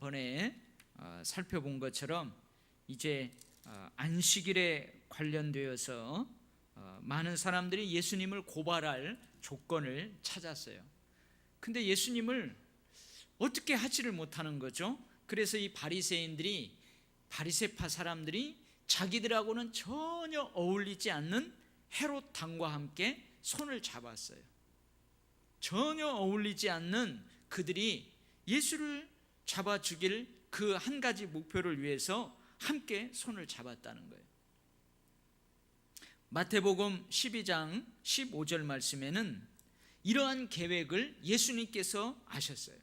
지난번에 살펴본 것처럼 이제 안식일에 관련되어서 많은 사람들이 예수님을 고발할 조건을 찾았어요. 근데 예수님을 어떻게 하지를 못하는 거죠. 그래서 이 바리새파 사람들이 자기들하고는 전혀 어울리지 않는 헤롯 왕과 함께 손을 잡았어요. 전혀 어울리지 않는 그들이 예수를 잡아 죽일 그 한 가지 목표를 위해서 함께 손을 잡았다는 거예요. 마태복음 12장 15절 말씀에는 이러한 계획을 예수님께서 아셨어요.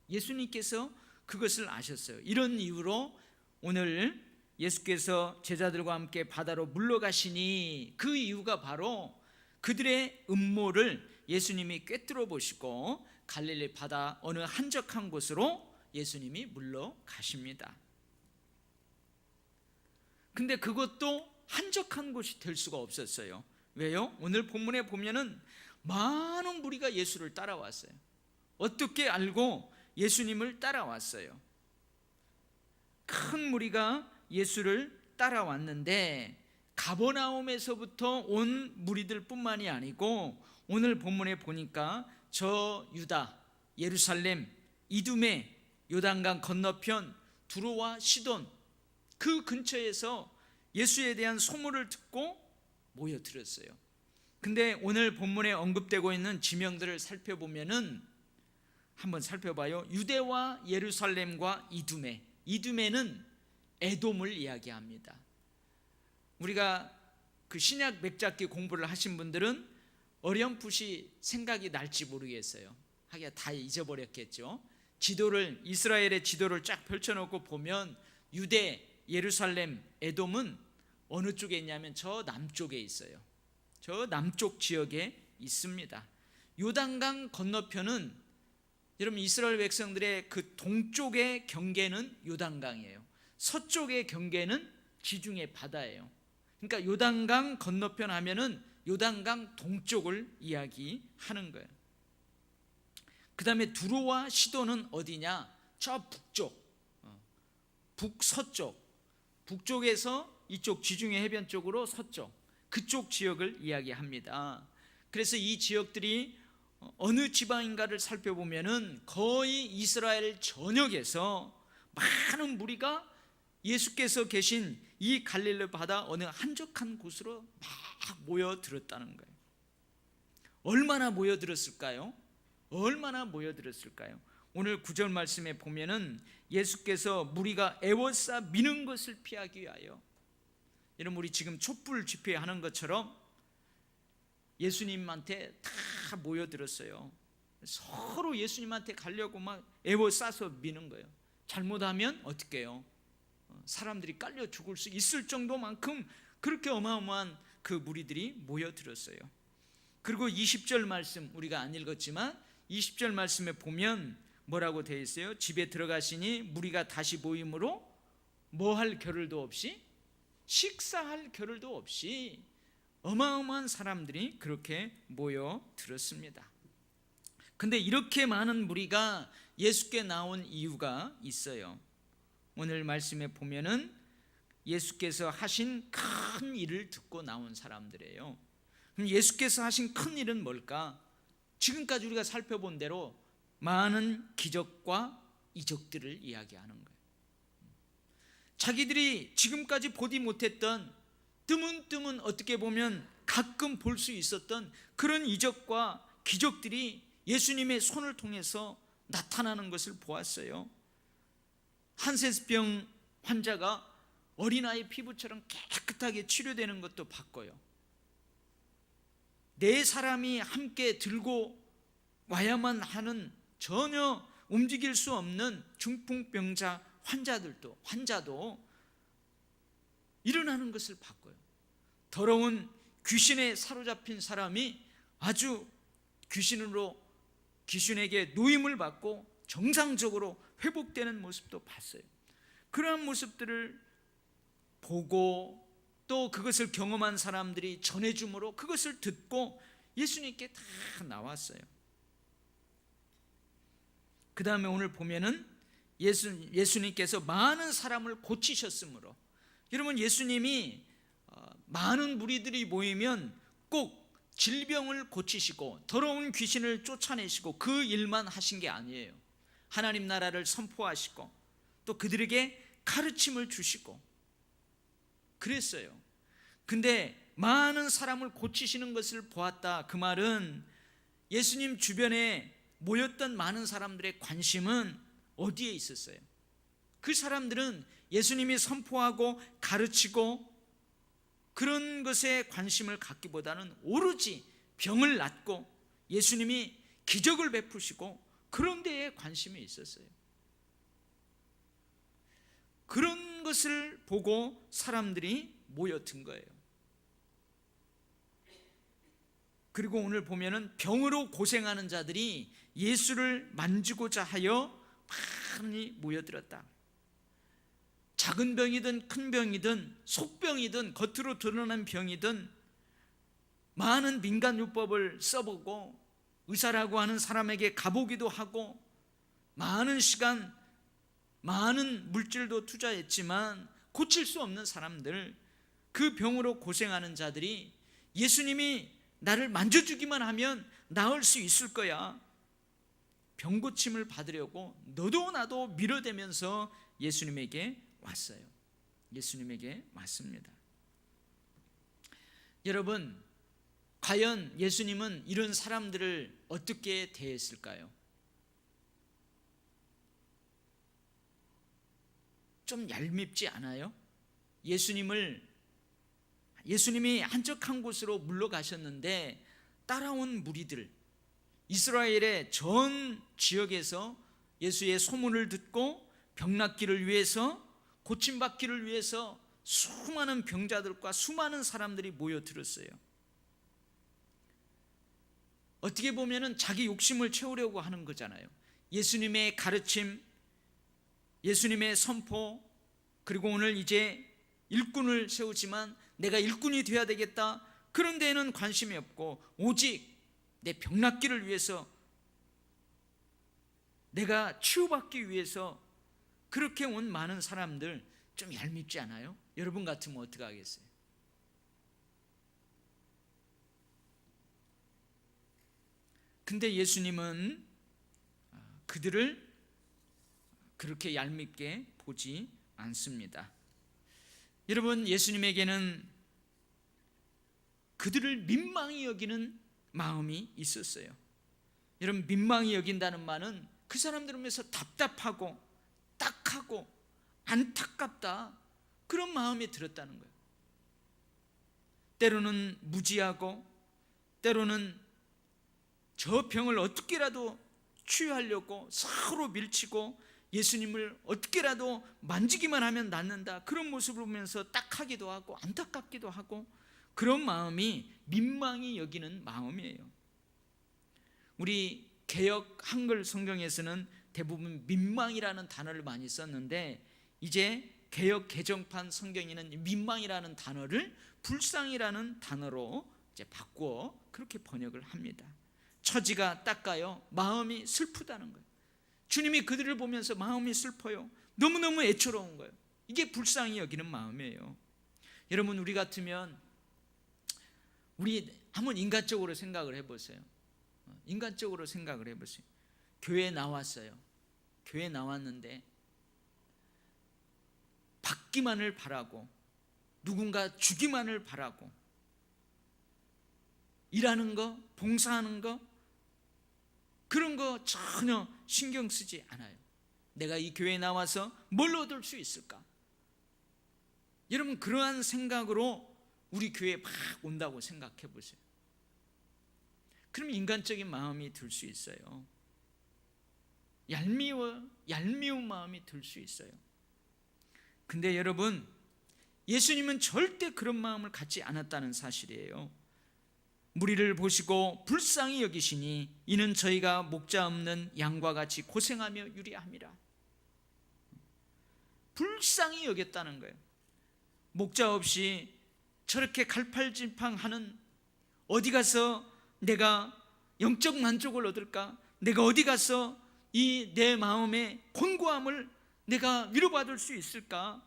예수님께서 그것을 아셨어요. 이런 이유로 오늘 예수께서 제자들과 함께 바다로 물러가시니 그 이유가 바로 그들의 음모를 예수님이 꿰뚫어 보시고 갈릴리 바다 어느 한적한 곳으로 예수님이 물러가십니다. 근데 그것도 한적한 곳이 될 수가 없었어요. 왜요? 오늘 본문에 보면은 많은 무리가 예수를 따라왔어요. 어떻게 알고 예수님을 따라왔어요? 큰 무리가 예수를 따라왔는데 가버나움에서부터 온 무리들 뿐만이 아니고 오늘 본문에 보니까 저 유다, 예루살렘, 이두메, 요단강 건너편 두로와 시돈 그 근처에서 예수에 대한 소문을 듣고 모여들었어요. 근데 오늘 본문에 언급되고 있는 지명들을 살펴보면은 한번 살펴봐요. 유대와 예루살렘과 이두메. 이두메는 에돔을 이야기합니다. 우리가 그 신약 맥잡기 공부를 하신 분들은 어렴풋이 생각이 날지 모르겠어요. 하기야 다 잊어버렸겠죠. 이스라엘의 지도를 쫙 펼쳐놓고 보면 유대, 예루살렘, 에돔은 어느 쪽에 있냐면 저 남쪽에 있어요. 저 남쪽 지역에 있습니다. 요단강 건너편은 여러분 이스라엘 백성들의 그 동쪽의 경계는 요단강이에요. 서쪽의 경계는 지중해 바다예요. 그러니까 요단강 건너편 하면은 요단강 동쪽을 이야기하는 거예요. 그 다음에 두로와 시돈은 어디냐? 저 북쪽, 북서쪽, 북쪽에서 이쪽 지중해 해변 쪽으로 서쪽, 그쪽 지역을 이야기합니다. 그래서 이 지역들이 어느 지방인가를 살펴보면은 거의 이스라엘 전역에서 많은 무리가 예수께서 계신 이 갈릴리 바다 어느 한적한 곳으로 막 모여들었다는 거예요. 얼마나 모여들었을까요? 얼마나 모여들었을까요? 오늘 9절 말씀에 보면은 예수께서 무리가 애워싸 미는 것을 피하기 위하여, 여러분 우리 지금 촛불 집회하는 것처럼 예수님한테 다 모여들었어요. 서로 예수님한테 가려고 막 애워싸서 미는 거예요. 잘못하면 어떻게 해요? 사람들이 깔려 죽을 수 있을 정도만큼 그렇게 어마어마한 그 무리들이 모여들었어요. 그리고 20절 말씀 우리가 안 읽었지만 20절 말씀에 보면 뭐라고 되어 있어요? 집에 들어가시니 무리가 다시 모임으로 뭐 할 겨를도 없이, 식사할 겨를도 없이 어마어마한 사람들이 그렇게 모여들었습니다. 근데 이렇게 많은 무리가 예수께 나온 이유가 있어요. 오늘 말씀에 보면은 예수께서 하신 큰 일을 듣고 나온 사람들이에요. 그럼 예수께서 하신 큰 일은 뭘까? 지금까지 우리가 살펴본 대로 많은 기적과 이적들을 이야기하는 거예요. 자기들이 지금까지 보지 못했던 드문드문 어떻게 보면 가끔 볼 수 있었던 그런 이적과 기적들이 예수님의 손을 통해서 나타나는 것을 보았어요. 한센스병 환자가 어린아이 피부처럼 깨끗하게 치료되는 것도 봤고요. 네 사람이 함께 들고 와야만 하는 전혀 움직일 수 없는 중풍병자 환자도 일어나는 것을 봤고요. 더러운 귀신에 사로잡힌 사람이 아주 귀신에게 노임을 받고 정상적으로 회복되는 모습도 봤어요. 그러한 모습들을 보고 또 그것을 경험한 사람들이 전해줌으로 그것을 듣고 예수님께 다 나왔어요. 그 다음에 오늘 보면은 예수님께서 많은 사람을 고치셨으므로, 여러분 예수님이 많은 무리들이 모이면 꼭 질병을 고치시고 더러운 귀신을 쫓아내시고 그 일만 하신 게 아니에요. 하나님 나라를 선포하시고 또 그들에게 가르침을 주시고 그랬어요. 근데 많은 사람을 고치시는 것을 보았다. 그 말은 예수님 주변에 모였던 많은 사람들의 관심은 어디에 있었어요? 그 사람들은 예수님이 선포하고 가르치고 그런 것에 관심을 갖기보다는 오로지 병을 낫고 예수님이 기적을 베푸시고 그런 데에 관심이 있었어요. 그런 것을 보고 사람들이 모여든 거예요. 그리고 오늘 보면은 병으로 고생하는 자들이 예수를 만지고자 하여 많이 모여들었다. 작은 병이든 큰 병이든 속병이든 겉으로 드러난 병이든 많은 민간요법을 써보고 의사라고 하는 사람에게 가보기도 하고 많은 시간 많은 물질도 투자했지만 고칠 수 없는 사람들, 그 병으로 고생하는 자들이 예수님이 나를 만져주기만 하면 나을 수 있을 거야, 병 고침을 받으려고 너도 나도 밀어대면서 예수님에게 왔어요. 예수님에게 왔습니다. 여러분, 과연 예수님은 이런 사람들을 어떻게 대했을까요? 좀 얄밉지 않아요? 예수님이 한적한 곳으로 물러가셨는데 따라온 무리들, 이스라엘의 전 지역에서 예수의 소문을 듣고 병낫기를 위해서, 고침받기를 위해서 수많은 병자들과 수많은 사람들이 모여들었어요. 어떻게 보면은 자기 욕심을 채우려고 하는 거잖아요. 예수님의 가르침, 예수님의 선포, 그리고 오늘 이제 일꾼을 세우지만 내가 일꾼이 되어야 되겠다, 그런 데에는 관심이 없고 오직 내 병낫기를 위해서, 내가 치유받기 위해서 그렇게 온 많은 사람들, 좀 얄밉지 않아요? 여러분 같으면 어떻게 하겠어요? 근데 예수님은 그들을 그렇게 얄밉게 보지 않습니다. 여러분, 예수님에게는 그들을 민망히 여기는 마음이 있었어요. 여러분, 민망히 여긴다는 말은 그 사람들을 위해서 답답하고 딱하고 안타깝다, 그런 마음이 들었다는 거예요. 때로는 무지하고 때로는 저 병을 어떻게라도 치유하려고 서로 밀치고 예수님을 어떻게라도 만지기만 하면 낫는다, 그런 모습을 보면서 딱하기도 하고 안타깝기도 하고, 그런 마음이 민망히 여기는 마음이에요. 우리 개역 한글 성경에서는 대부분 민망이라는 단어를 많이 썼는데 이제 개역 개정판 성경에는 민망이라는 단어를 불쌍이라는 단어로 이제 바꾸어 그렇게 번역을 합니다. 처지가 딱가요, 마음이 슬프다는 거예요. 주님이 그들을 보면서 마음이 슬퍼요. 너무너무 애처로운 거예요. 이게 불쌍히 여기는 마음이에요. 여러분, 우리 같으면 우리 한번 인간적으로 생각을 해보세요. 인간적으로 생각을 해보세요. 교회에 나왔어요. 교회에 나왔는데 받기만을 바라고 누군가 주기만을 바라고 일하는 거, 봉사하는 거, 그런 거 전혀 신경 쓰지 않아요. 내가 이 교회에 나와서 뭘 얻을 수 있을까? 여러분, 그러한 생각으로 우리 교회에 막 온다고 생각해 보세요. 그럼 인간적인 마음이 들 수 있어요. 얄미운 마음이 들 수 있어요. 근데 여러분, 예수님은 절대 그런 마음을 갖지 않았다는 사실이에요. 무리를 보시고 불쌍히 여기시니 이는 저희가 목자 없는 양과 같이 고생하며 유리함이라. 불쌍히 여겼다는 거예요. 목자 없이 저렇게 갈팔질팡하는, 어디 가서 내가 영적 만족을 얻을까? 내가 어디 가서 이 내 마음의 곤고함을 내가 위로받을 수 있을까?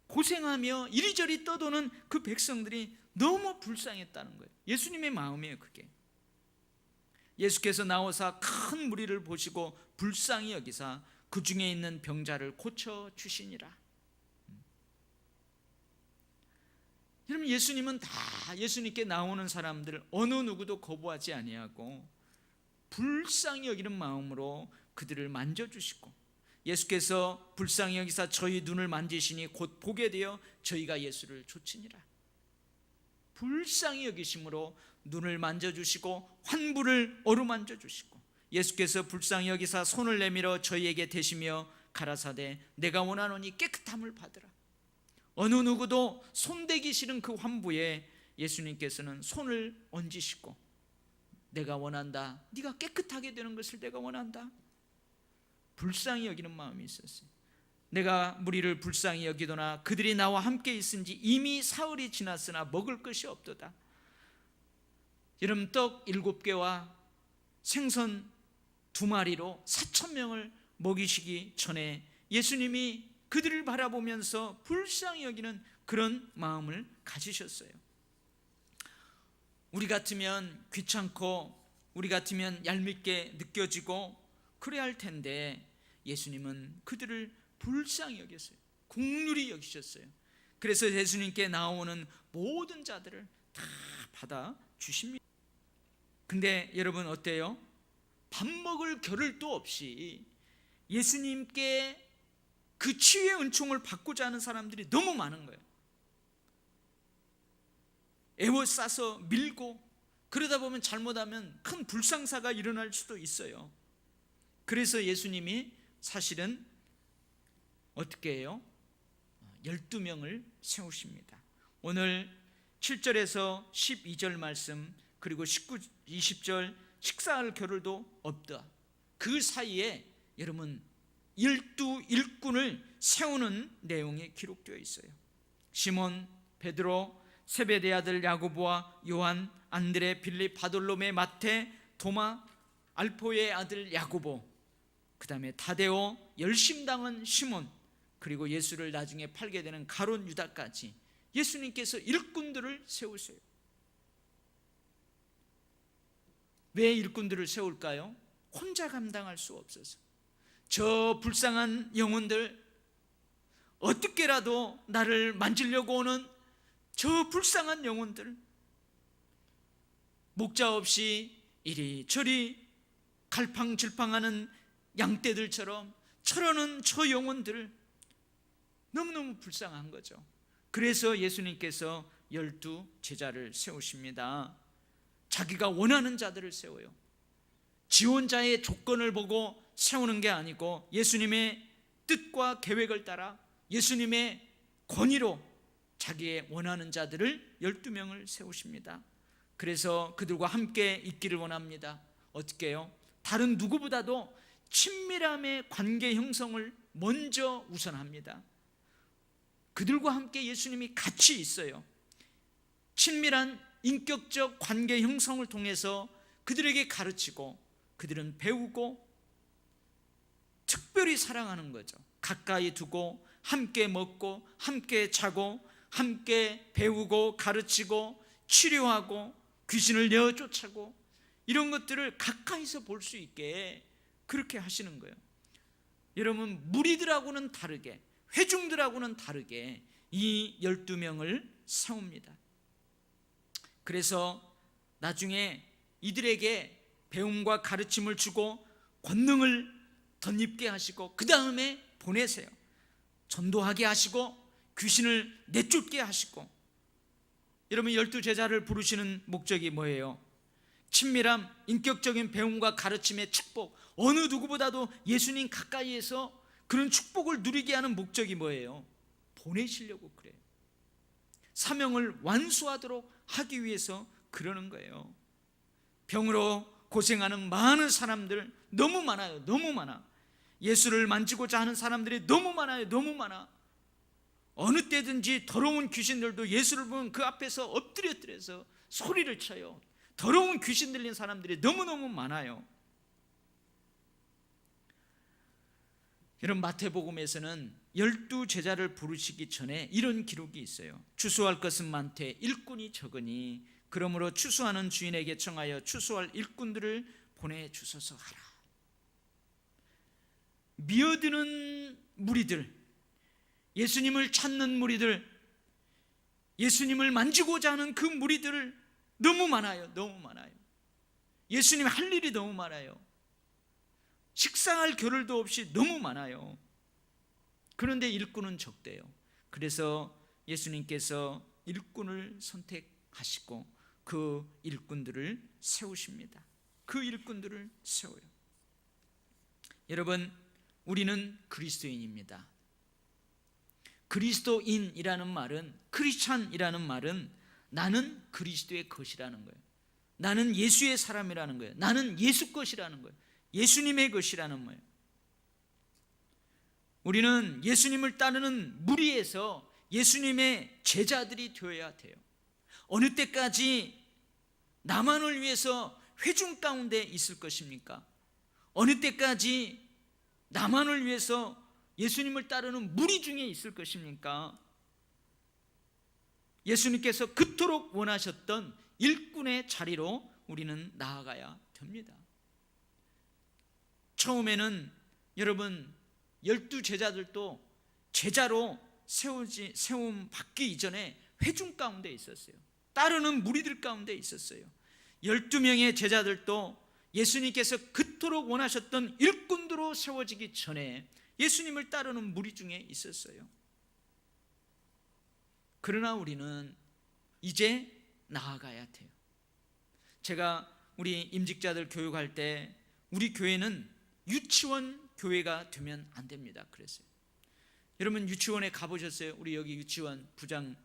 고생하며 이리저리 떠도는 그 백성들이 너무 불쌍했다는 거예요. 예수님의 마음이에요, 그게. 예수께서 나오사 큰 무리를 보시고 불쌍히 여기사 그 중에 있는 병자를 고쳐 주시니라. 여러분, 예수님은 다 예수님께 나오는 사람들 어느 누구도 거부하지 아니하고 불쌍히 여기는 마음으로 그들을 만져주시고, 예수께서 불쌍히 여기사 저희 눈을 만지시니 곧 보게 되어 저희가 예수를 좇으니라. 불쌍히 여기심으로 눈을 만져주시고 환부를 어루만져 주시고, 예수께서 불쌍히 여기사 손을 내밀어 저희에게 대시며 가라사대 내가 원하노니 깨끗함을 받으라. 어느 누구도 손대기 싫은 그 환부에 예수님께서는 손을 얹으시고, 내가 원한다, 네가 깨끗하게 되는 것을 내가 원한다. 불쌍히 여기는 마음이 있었어요. 내가 무리를 불쌍히 여기도나 그들이 나와 함께 있은지 이미 사흘이 지났으나 먹을 것이 없도다. 여러분, 떡 7개와 생선 2마리로 4,000명을 먹이시기 전에 예수님이 그들을 바라보면서 불쌍히 여기는 그런 마음을 가지셨어요. 우리 같으면 귀찮고 우리 같으면 얄밉게 느껴지고 그래야 할 텐데 예수님은 그들을 불쌍히 여겼어요. 긍휼히 여기셨어요. 그래서 예수님께 나오는 모든 자들을 다 받아 주십니다. 근데 여러분 어때요? 밥 먹을 겨를도 없이 예수님께 그 치유의 은총을 받고자 하는 사람들이 너무 많은 거예요. 에워싸서 밀고, 그러다 보면 잘못하면 큰 불상사가 일어날 수도 있어요. 그래서 예수님이 사실은 어떻게 해요? 12명을 세우십니다. 오늘 7절에서 12절 말씀, 그리고 19, 20절 식사할 겨를도 없다. 그 사이에 여러분 12 일꾼을 세우는 내용이 기록되어 있어요. 시몬, 베드로, 세베대 아들 야고보와 요한, 안드레, 빌립, 바돌로메, 마태, 도마, 알포의 아들 야고보, 그 다음에 타데오, 열심당한 시몬, 그리고 예수를 나중에 팔게 되는 가룟 유다까지 예수님께서 일꾼들을 세우세요. 왜 일꾼들을 세울까요? 혼자 감당할 수 없어서. 저 불쌍한 영혼들, 어떻게라도 나를 만지려고 오는 저 불쌍한 영혼들, 목자 없이 이리저리 갈팡질팡하는 양떼들처럼 저러는 저 영혼들, 너무너무 불쌍한 거죠. 그래서 예수님께서 12 제자를 세우십니다. 자기가 원하는 자들을 세워요. 지원자의 조건을 보고 세우는 게 아니고 예수님의 뜻과 계획을 따라 예수님의 권위로 자기의 원하는 자들을 12명을 세우십니다. 그래서 그들과 함께 있기를 원합니다. 어떻게 해요? 다른 누구보다도 친밀함의 관계 형성을 먼저 우선합니다. 그들과 함께 예수님이 같이 있어요. 친밀한 인격적 관계 형성을 통해서 그들에게 가르치고 그들은 배우고 특별히 사랑하는 거죠. 가까이 두고 함께 먹고 함께 자고 함께 배우고 가르치고 치료하고 귀신을 내어 쫓아고 이런 것들을 가까이서 볼 수 있게 그렇게 하시는 거예요. 여러분, 무리들하고는 다르게, 회중들하고는 다르게 이 12명을 세웁니다. 그래서 나중에 이들에게 배움과 가르침을 주고 권능을 덧입게 하시고 그 다음에 보내세요. 전도하게 하시고 귀신을 내쫓게 하시고. 여러분, 12 제자를 부르시는 목적이 뭐예요? 친밀함, 인격적인 배움과 가르침의 축복, 어느 누구보다도 예수님 가까이에서 그런 축복을 누리게 하는 목적이 뭐예요? 보내시려고 그래요. 사명을 완수하도록 하기 위해서 그러는 거예요. 병으로 고생하는 많은 사람들 너무 많아요. 너무 많아. 예수를 만지고자 하는 사람들이 너무 많아요. 너무 많아. 어느 때든지 더러운 귀신들도 예수를 보면 그 앞에서 엎드려서 소리를 쳐요. 더러운 귀신 들린 사람들이 너무너무 많아요. 이런 마태복음에서는 12제자를 부르시기 전에 이런 기록이 있어요. 추수할 것은 많되 일꾼이 적으니 그러므로 추수하는 주인에게 청하여 추수할 일꾼들을 보내주소서 하라. 미어드는 무리들, 예수님을 찾는 무리들, 예수님을 만지고자 하는 그 무리들 너무 많아요. 너무 많아요. 예수님 할 일이 너무 많아요. 식사할 겨를도 없이 너무 많아요. 그런데 일꾼은 적대요. 그래서 예수님께서 일꾼을 선택하시고 그 일꾼들을 세우십니다. 그 일꾼들을 세워요. 여러분, 우리는 그리스도인입니다. 그리스도인이라는 말은, 크리스찬이라는 말은 나는 그리스도의 것이라는 거예요. 나는 예수의 사람이라는 거예요. 나는 예수 것이라는 거예요. 예수님의 것이라는 거예요. 우리는 예수님을 따르는 무리에서 예수님의 제자들이 되어야 돼요. 어느 때까지 나만을 위해서 회중 가운데 있을 것입니까? 어느 때까지 나만을 위해서 예수님을 따르는 무리 중에 있을 것입니까? 예수님께서 그토록 원하셨던 일꾼의 자리로 우리는 나아가야 됩니다. 처음에는 여러분 12제자들도 제자로 세움 받기 이전에 회중 가운데 있었어요. 따르는 무리들 가운데 있었어요. 12명의 제자들도 예수님께서 그토록 원하셨던 일꾼으로 세워지기 전에 예수님을 따르는 무리 중에 있었어요. 그러나 우리는 이제 나아가야 돼요. 제가 우리 임직자들 교육할 때 우리 교회는 유치원 교회가 되면 안 됩니다. 그랬어요. 여러분 유치원에 가보셨어요? 우리 여기 유치원 부장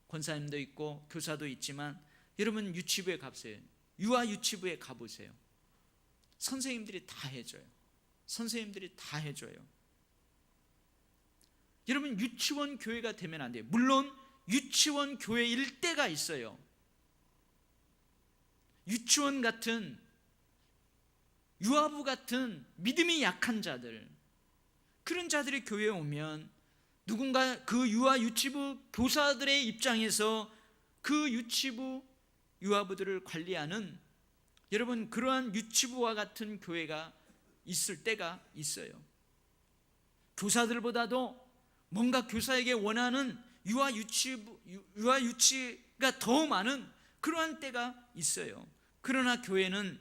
권사님도 있고 교사도 있지만 여러분 유치부에 가보세요. 유아 유치부에 가보세요. 선생님들이 다 해줘요. 선생님들이 다 해줘요. 여러분 유치원 교회가 되면 안 돼요. 물론 유치원 교회일 때가 있어요. 유치원 같은, 유아부 같은 믿음이 약한 자들, 그런 자들이 교회에 오면 누군가 그 유아 유치부 교사들의 입장에서 그 유치부 유아부들을 관리하는, 여러분 그러한 유치부와 같은 교회가 있을 때가 있어요. 교사들보다도 뭔가 교사에게 원하는 유아 유치가 더 많은 그러한 때가 있어요. 그러나 교회는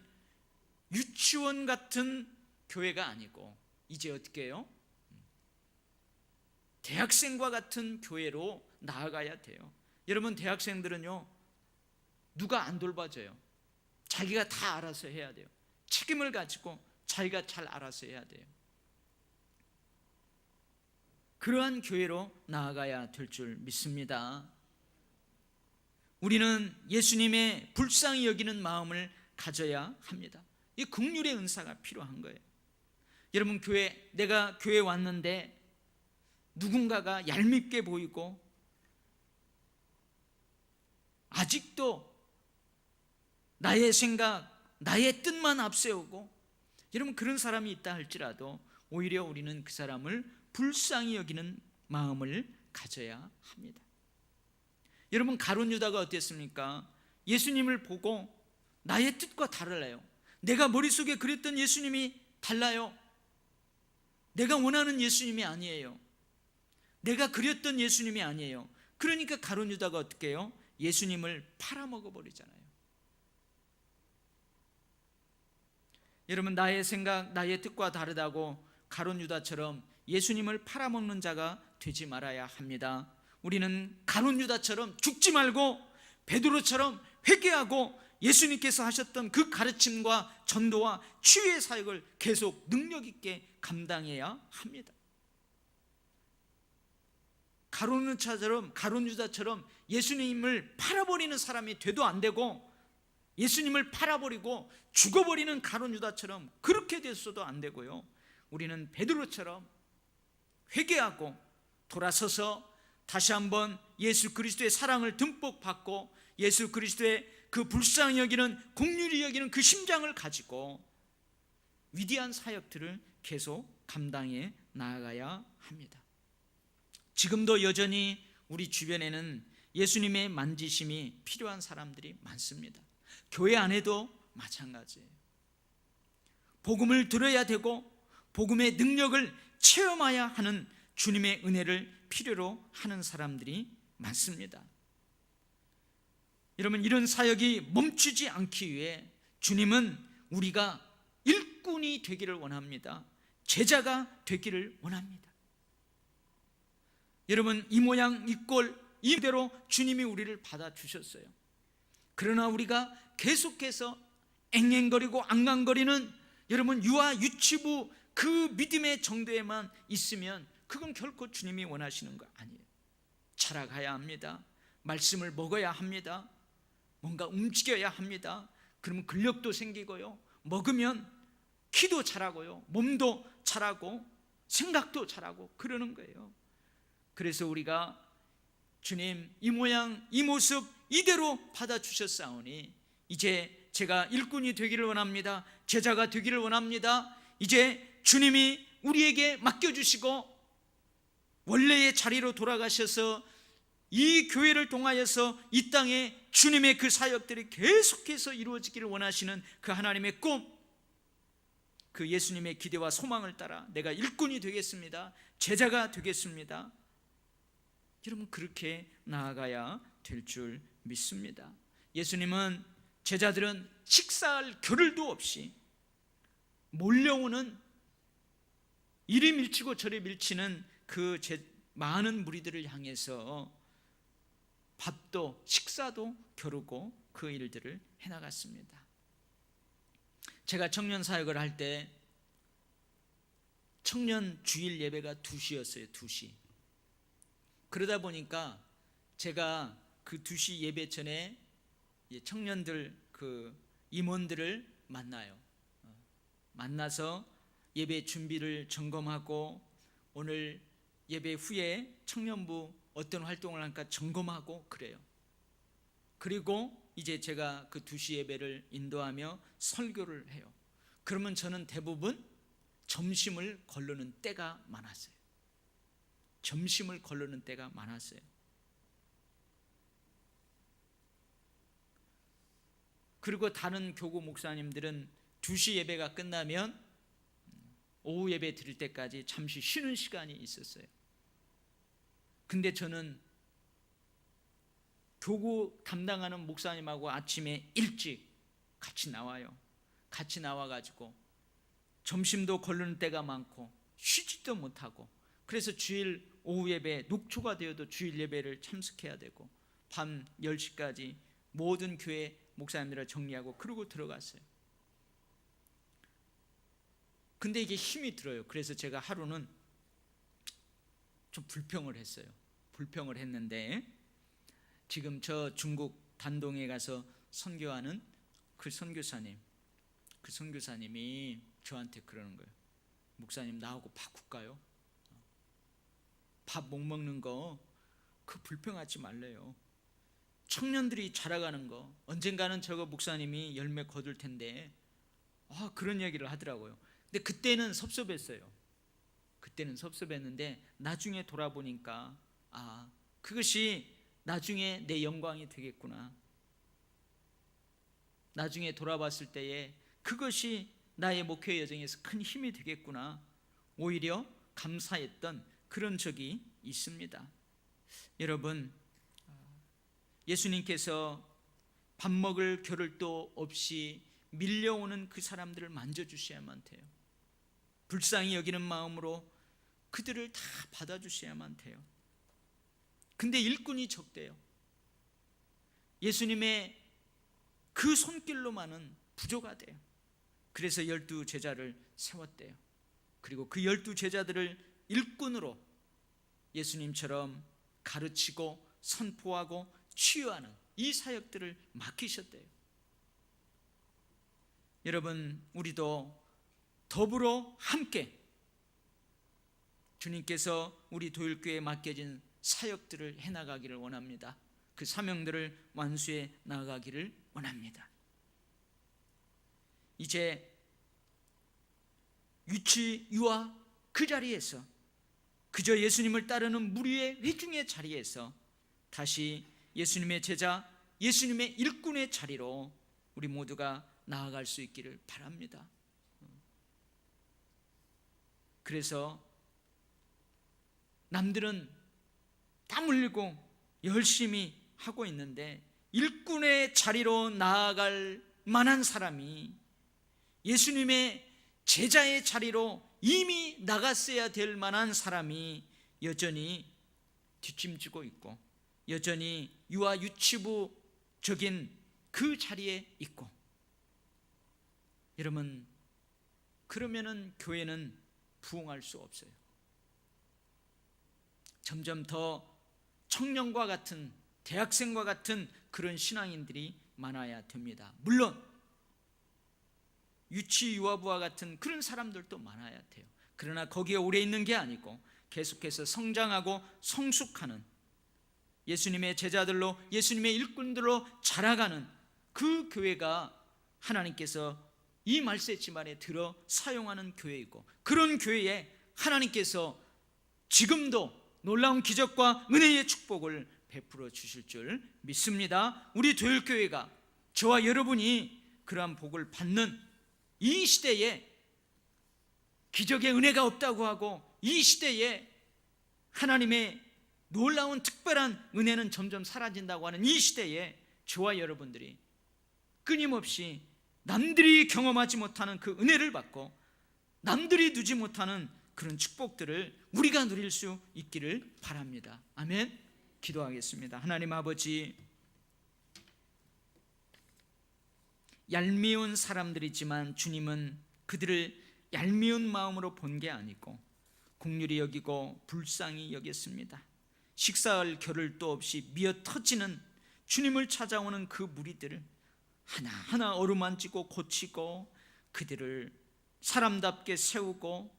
유치원 같은 교회가 아니고 이제 어떻게 해요? 대학생과 같은 교회로 나아가야 돼요. 여러분 대학생들은요 누가 안 돌봐줘요. 자기가 다 알아서 해야 돼요. 책임을 가지고 자기가 잘 알아서 해야 돼요. 그러한 교회로 나아가야 될 줄 믿습니다. 우리는 예수님의 불쌍히 여기는 마음을 가져야 합니다. 이 긍휼의 은사가 필요한 거예요. 여러분 내가 교회에 왔는데 누군가가 얄밉게 보이고 아직도 나의 생각, 나의 뜻만 앞세우고, 여러분 그런 사람이 있다 할지라도 오히려 우리는 그 사람을 불쌍히 여기는 마음을 가져야 합니다. 여러분 가룟 유다가 어땠습니까? 예수님을 보고 나의 뜻과 달라요. 내가 머릿속에 그렸던 예수님이 달라요. 내가 원하는 예수님이 아니에요. 내가 그렸던 예수님이 아니에요. 그러니까 가룟 유다가 어떻게 해요? 예수님을 팔아먹어 버리잖아요. 여러분 나의 생각, 나의 뜻과 다르다고 가룟 유다처럼 예수님을 팔아먹는 자가 되지 말아야 합니다. 우리는 가룟 유다처럼 죽지 말고 베드로처럼 회개하고 예수님께서 하셨던 그 가르침과 전도와 치유의 사역을 계속 능력 있게 감당해야 합니다. 가룟 유다처럼 예수님을 팔아버리는 사람이 돼도 안 되고, 예수님을 팔아버리고 죽어버리는 가룟 유다처럼 그렇게 됐어도 안 되고요. 우리는 베드로처럼 회개하고 돌아서서 다시 한번 예수 그리스도의 사랑을 듬뿍 받고 예수 그리스도의 그 불쌍히 여기는, 긍휼히 여기는 그 심장을 가지고 위대한 사역들을 계속 감당해 나아가야 합니다. 지금도 여전히 우리 주변에는 예수님의 만지심이 필요한 사람들이 많습니다. 교회 안에도 마찬가지예요. 복음을 들어야 되고 복음의 능력을 체험해야 하는 주님의 은혜를 필요로 하는 사람들이 많습니다. 여러분, 이런 사역이 멈추지 않기 위해 주님은 우리가 일꾼이 되기를 원합니다. 제자가 되기를 원합니다. 여러분, 이 모양 이 꼴 이대로 주님이 우리를 받아주셨어요. 그러나 우리가 계속해서 앵앵거리고 앙앙거리는 여러분 유아 유치부 그 믿음의 정도에만 있으면 그건 결코 주님이 원하시는 거 아니에요. 자라가야 합니다. 말씀을 먹어야 합니다. 뭔가 움직여야 합니다. 그러면 근력도 생기고요, 먹으면 키도 자라고요, 몸도 자라고 생각도 자라고 그러는 거예요. 그래서 우리가 주님 이 모양 이 모습 이대로 받아주셨사오니 이제 제가 일꾼이 되기를 원합니다. 제자가 되기를 원합니다. 이제 주님이 우리에게 맡겨주시고 원래의 자리로 돌아가셔서 이 교회를 통하여서 이 땅에 주님의 그 사역들이 계속해서 이루어지기를 원하시는 그 하나님의 꿈, 그 예수님의 기대와 소망을 따라 내가 일꾼이 되겠습니다. 제자가 되겠습니다. 여러분, 그렇게 나아가야 될 줄 믿습니다. 예수님은 제자들은 식사할 겨를도 없이 몰려오는 이리 밀치고 저리 밀치는 그 많은 무리들을 향해서 밥도 식사도 겨루고 그 일들을 해나갔습니다. 제가 청년 사역을 할 때 청년 주일 예배가 2시였어요. 2시. 그러다 보니까 제가 그 2시 예배 전에 청년들 그 임원들을 만나요. 만나서 예배 준비를 점검하고 오늘 예배 후에 청년부 어떤 활동을 할까 점검하고 그래요. 그리고 이제 제가 그 2시 예배를 인도하며 설교를 해요. 그러면 저는 대부분 점심을 거르는 때가 많았어요. 점심을 거르는 때가 많았어요. 그리고 다른 교구 목사님들은 2시 예배가 끝나면 오후 예배 드릴 때까지 잠시 쉬는 시간이 있었어요. 근데 저는 교구 담당하는 목사님하고 아침에 일찍 같이 나와요. 같이 나와가지고 점심도 거르는 때가 많고 쉬지도 못하고, 그래서 주일 오후 예배 녹초가 되어도 주일 예배를 참석해야 되고 밤 10시까지 모든 교회 목사님들을 정리하고 그러고 들어갔어요. 근데 이게 힘이 들어요. 그래서 제가 하루는 좀 불평을 했어요. 불평을 했는데 지금 저 중국 단동에 가서 선교하는 그 선교사님이 저한테 그러는 거예요. 목사님, 나하고 바꿀까요? 밥 못 먹는 거 그 불평하지 말래요. 청년들이 자라가는 거 언젠가는 저거 목사님이 열매 거둘 텐데 그런 얘기를 하더라고요. 근데 그때는 섭섭했어요. 그때는 섭섭했는데 나중에 돌아보니까 그것이 나중에 내 영광이 되겠구나. 나중에 돌아봤을 때에 그것이 나의 목회 여정에서 큰 힘이 되겠구나. 오히려 감사했던 그런 적이 있습니다. 여러분, 예수님께서 밥 먹을 겨를도 없이 밀려오는 그 사람들을 만져주셔야만 돼요. 불쌍히 여기는 마음으로 그들을 다 받아주셔야만 돼요. 근데 일꾼이 적대요. 예수님의 그 손길로만은 부족하대요. 그래서 12제자를 세웠대요. 그리고 그 12제자들을 일꾼으로 예수님처럼 가르치고 선포하고 치유하는 이 사역들을 맡기셨대요. 여러분, 우리도 더불어 함께 주님께서 우리 도율교회에 맡겨진 사역들을 해나가기를 원합니다. 그 사명들을 완수해 나가기를 원합니다. 이제 유아 그 자리에서, 그저 예수님을 따르는 무리의 회중의 자리에서 다시 예수님의 제자, 예수님의 일꾼의 자리로 우리 모두가 나아갈 수 있기를 바랍니다. 그래서 남들은 땀 흘리고 열심히 하고 있는데 일꾼의 자리로 나아갈 만한 사람이, 예수님의 제자의 자리로 이미 나갔어야 될 만한 사람이 여전히 뒷짐지고 있고, 여전히 유아 유치부적인 그 자리에 있고, 여러분, 그러면은 교회는 부흥할 수 없어요. 점점 더 청년과 같은, 대학생과 같은 그런 신앙인들이 많아야 됩니다. 물론 유치 유아부와 같은 그런 사람들도 많아야 돼요. 그러나 거기에 오래 있는 게 아니고 계속해서 성장하고 성숙하는, 예수님의 제자들로, 예수님의 일꾼들로 자라가는 그 교회가 하나님께서 이 말세지만에 들어 사용하는 교회이고, 그런 교회에 하나님께서 지금도 놀라운 기적과 은혜의 축복을 베풀어 주실 줄 믿습니다. 우리 도율교회가, 저와 여러분이 그러한 복을 받는 이 시대에, 기적의 은혜가 없다고 하고 이 시대에 하나님의 놀라운 특별한 은혜는 점점 사라진다고 하는 이 시대에 저와 여러분들이 끊임없이 남들이 경험하지 못하는 그 은혜를 받고 남들이 누지 못하는 그런 축복들을 우리가 누릴 수 있기를 바랍니다. 아멘. 기도하겠습니다. 하나님 아버지, 얄미운 사람들이지만 주님은 그들을 얄미운 마음으로 본 게 아니고 긍휼히 여기고 불쌍히 여겼습니다. 식사할 겨를도 없이 미어 터지는 주님을 찾아오는 그 무리들을 하나하나 어루만지고 고치고 그들을 사람답게 세우고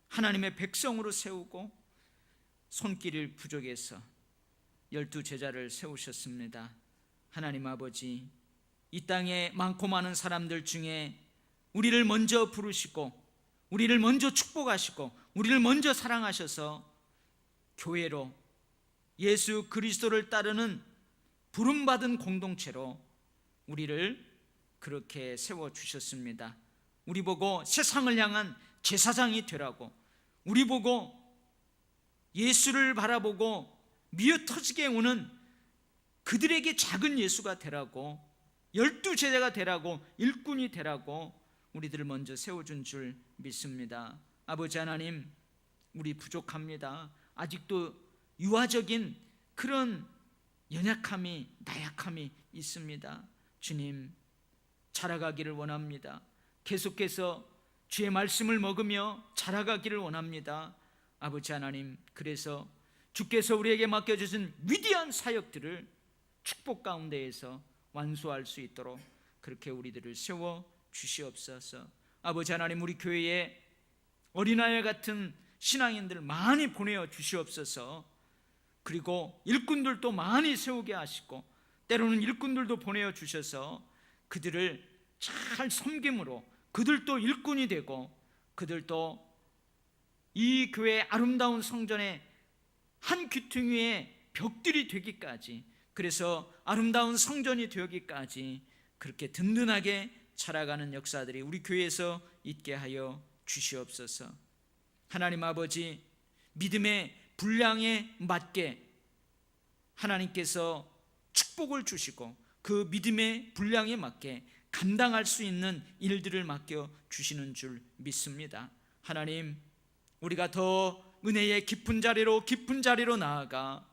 하나님의 백성으로 세우고 손길을 부족해서 12 제자를 세우셨습니다. 하나님 아버지, 이 땅에 많고 많은 사람들 중에 우리를 먼저 부르시고 우리를 먼저 축복하시고 우리를 먼저 사랑하셔서 교회로, 예수 그리스도를 따르는 부름받은 공동체로 우리를 그렇게 세워주셨습니다. 우리 보고 세상을 향한 제사장이 되라고, 우리 보고 예수를 바라보고 미어터지게 오는 그들에게 작은 예수가 되라고, 12 제자가 되라고, 일꾼이 되라고 우리들을 먼저 세워준 줄 믿습니다. 아버지 하나님, 우리 부족합니다. 아직도 유아적인 그런 연약함이, 나약함이 있습니다. 주님, 자라가기를 원합니다. 계속해서 주의 말씀을 먹으며 자라가기를 원합니다. 아버지 하나님, 그래서 주께서 우리에게 맡겨주신 위대한 사역들을 축복 가운데에서 완수할 수 있도록 그렇게 우리들을 세워 주시옵소서. 아버지 하나님, 우리 교회에 어린아이 같은 신앙인들을 많이 보내어 주시옵소서. 그리고 일꾼들도 많이 세우게 하시고 때로는 일꾼들도 보내어 주셔서 그들을 잘 섬김으로 그들도 일꾼이 되고 그들도 이 교회의 아름다운 성전의 한 귀퉁이의 벽들이 되기까지, 그래서 아름다운 성전이 되기까지 그렇게 든든하게 자라가는 역사들이 우리 교회에서 있게 하여 주시옵소서. 하나님 아버지, 믿음의 분량에 맞게 하나님께서 축복을 주시고 그 믿음의 분량에 맞게 감당할 수 있는 일들을 맡겨 주시는 줄 믿습니다. 하나님, 우리가 더 은혜의 깊은 자리로 나아가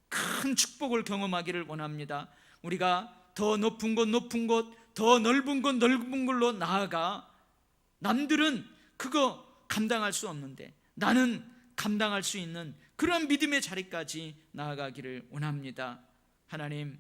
큰 축복을 경험하기를 원합니다. 우리가 더 높은 곳, 더 넓은 걸로 나아가 남들은 그거 감당할 수 없는데 나는 감당할 수 있는 그런 믿음의 자리까지 나아가기를 원합니다. 하나님,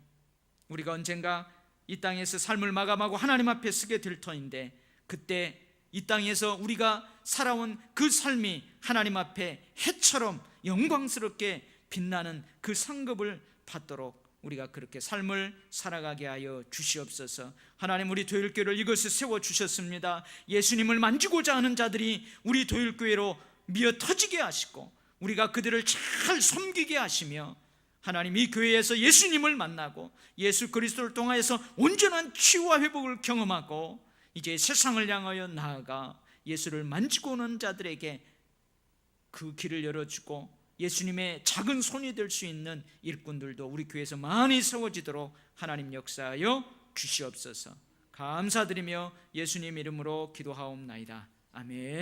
우리가 언젠가 이 땅에서 삶을 마감하고 하나님 앞에 서게 될 터인데, 그때 이 땅에서 우리가 살아온 그 삶이 하나님 앞에 해처럼 영광스럽게 빛나는 그 상급을 받도록 우리가 그렇게 삶을 살아가게 하여 주시옵소서. 하나님, 우리 도율교회를 이것을 세워주셨습니다. 예수님을 만지고자 하는 자들이 우리 도율교회로 미어 터지게 하시고 우리가 그들을 잘 섬기게 하시며 하나님 이 교회에서 예수님을 만나고 예수 그리스도를 통하여서 온전한 치유와 회복을 경험하고 이제 세상을 향하여 나아가 예수를 만지고 오는 자들에게 그 길을 열어주고 예수님의 작은 손이 될 수 있는 일꾼들도 우리 교회에서 많이 세워지도록 하나님 역사하여 주시옵소서. 감사드리며 예수님 이름으로 기도하옵나이다. 아멘.